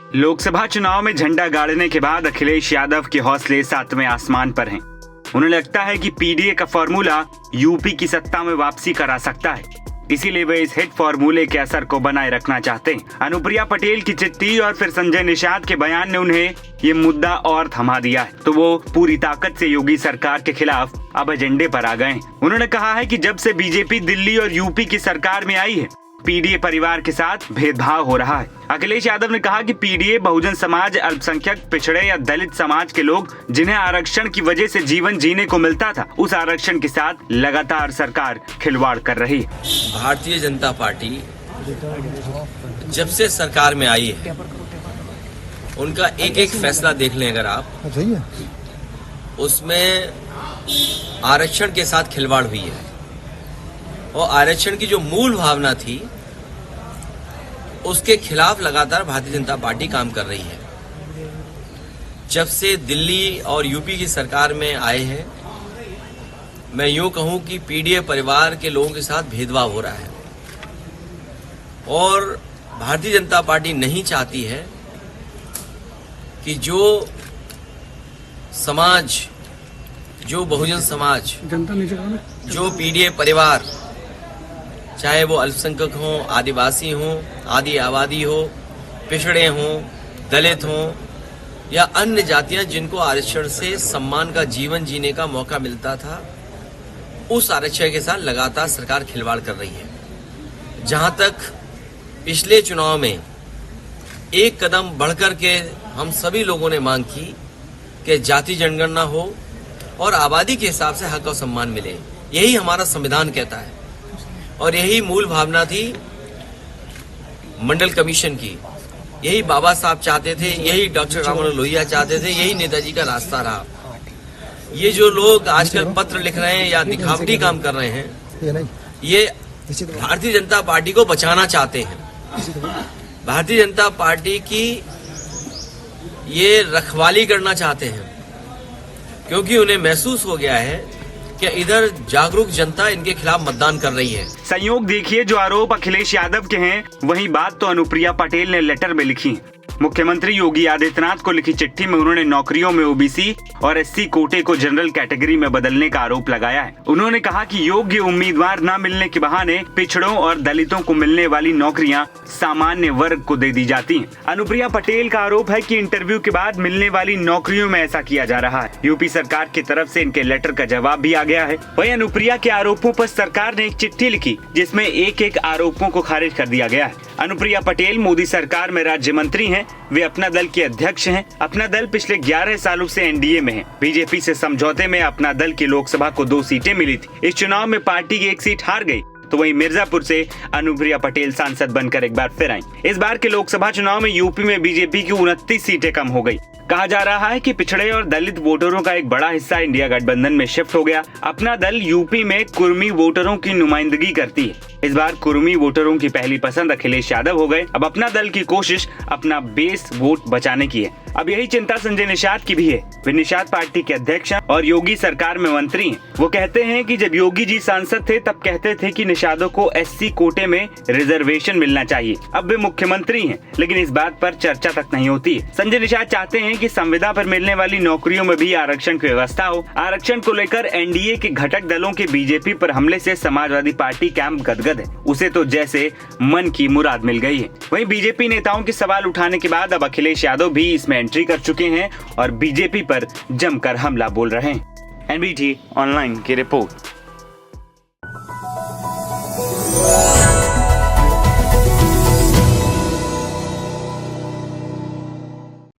लोकसभा चुनाव में झंडा गाड़ने के बाद अखिलेश यादव के हौसले सातवें आसमान पर हैं। उन्हें लगता है कि पीडीए का फॉर्मूला यूपी की सत्ता में वापसी करा सकता है, इसीलिए वे इस हिट फॉर्मूले के असर को बनाए रखना चाहते हैं। अनुप्रिया पटेल की चिट्ठी और फिर संजय निषाद के बयान ने उन्हें ये मुद्दा और थमा दिया है, तो वो पूरी ताकत से योगी सरकार के खिलाफ अब एजेंडे पर आ गए हैं। उन्होंने कहा है कि जब से बीजेपी दिल्ली और यूपी की सरकार में आई है, पीडीए परिवार के साथ भेदभाव हो रहा है। अखिलेश यादव ने कहा कि पीडीए बहुजन समाज, अल्पसंख्यक, पिछड़े या दलित समाज के लोग जिन्हें आरक्षण की वजह से जीवन जीने को मिलता था, उस आरक्षण के साथ लगातार सरकार खिलवाड़ कर रही है। भारतीय जनता पार्टी जब से सरकार में आई है, उनका एक एक फैसला देख लें अगर आप, उसमें आरक्षण के साथ खिलवाड़ हुई है। और आरक्षण की जो मूल भावना थी, उसके खिलाफ लगातार भारतीय जनता पार्टी काम कर रही है। जब से दिल्ली और यूपी की सरकार में आए हैं, मैं यूं कहूं कि पीडीए परिवार के लोगों के साथ भेदभाव हो रहा है। और भारतीय जनता पार्टी नहीं चाहती है कि जो समाज, जो बहुजन समाज, जो पीडीए परिवार, चाहे वो अल्पसंख्यक हों, आदिवासी हों, आदि आबादी हो, पिछड़े हों, दलित हों या अन्य जातियां जिनको आरक्षण से सम्मान का जीवन जीने का मौका मिलता था, उस आरक्षण के साथ लगातार सरकार खिलवाड़ कर रही है। जहां तक पिछले चुनाव में एक कदम बढ़कर के हम सभी लोगों ने मांग की कि जाति जनगणना हो और आबादी के हिसाब से हक और सम्मान मिले, यही हमारा संविधान कहता है। और यही मूल भावना थी मंडल कमीशन की, यही बाबा साहब चाहते थे, यही डॉक्टर राम मनोहर लोहिया चाहते थे, यही नेताजी का रास्ता रहा। ये जो लोग आजकल पत्र लिख रहे हैं या दिखावटी काम कर रहे हैं, ये भारतीय जनता पार्टी को बचाना चाहते हैं। भारतीय जनता पार्टी की ये रखवाली करना चाहते हैं, क्योंकि उन्हें महसूस हो गया है कि इधर जागरूक जनता इनके खिलाफ मतदान कर रही है। संयोग देखिए, जो आरोप अखिलेश यादव के हैं, वही बात तो अनुप्रिया पटेल ने लेटर में लिखी है। मुख्यमंत्री योगी आदित्यनाथ को लिखी चिट्ठी में उन्होंने नौकरियों में ओबीसी और एससी कोटे को जनरल कैटेगरी में बदलने का आरोप लगाया है। उन्होंने कहा कि योग्य उम्मीदवार न मिलने के बहाने पिछड़ों और दलितों को मिलने वाली नौकरियां सामान्य वर्ग को दे दी जाती हैं। अनुप्रिया पटेल का आरोप है कि इंटरव्यू के बाद मिलने वाली नौकरियों में ऐसा किया जा रहा है। यूपी सरकार की तरफ से इनके लेटर का जवाब भी आ गया है। वहीं अनुप्रिया के आरोपों पर सरकार ने एक चिट्ठी लिखी, जिसमें एक एक आरोपों को खारिज कर दिया गया है। अनुप्रिया पटेल मोदी सरकार में राज्य मंत्री हैं। वे अपना दल के अध्यक्ष हैं। अपना दल पिछले 11 सालों से एनडीए में है। बीजेपी से समझौते में अपना दल की लोकसभा को 2 सीटें मिली थी। इस चुनाव में पार्टी की 1 सीट हार गई, तो वहीं मिर्जापुर से अनुप्रिया पटेल सांसद बनकर एक बार फिर आई। इस बार के लोकसभा चुनाव में यूपी में बीजेपी की 29 सीटें कम हो गई। कहा जा रहा है कि पिछड़े और दलित वोटरों का एक बड़ा हिस्सा इंडिया गठबंधन में शिफ्ट हो गया। अपना दल यूपी में कुर्मी वोटरों की नुमाइंदगी करती है। इस बार कुर्मी वोटरों की पहली पसंद अखिलेश यादव हो गए। अब अपना दल की कोशिश अपना बेस वोट बचाने की है। अब यही चिंता संजय निषाद की भी है। वे निषाद पार्टी के अध्यक्ष हैं और योगी सरकार में मंत्री हैं। वो कहते हैं कि जब योगी जी सांसद थे, तब कहते थे कि निषादों को एससी कोटे में रिजर्वेशन मिलना चाहिए। अब वे मुख्यमंत्री हैं, लेकिन इस बात पर चर्चा तक नहीं होती है। संजय निषाद चाहते हैं कि संविदा पर मिलने वाली नौकरियों में भी आरक्षण की व्यवस्था हो। आरक्षण को लेकर एनडीए के घटक दलों के बीजेपी पर हमले से समाजवादी पार्टी कैंप गदगद है। उसे तो जैसे मन की मुराद मिल गई है। वहीं बीजेपी नेताओं के सवाल उठाने के बाद अब अखिलेश यादव भी इसमें एंट्री कर चुके हैं और बीजेपी पर जमकर हमला बोल रहे हैं। एनबीटी ऑनलाइन की रिपोर्ट।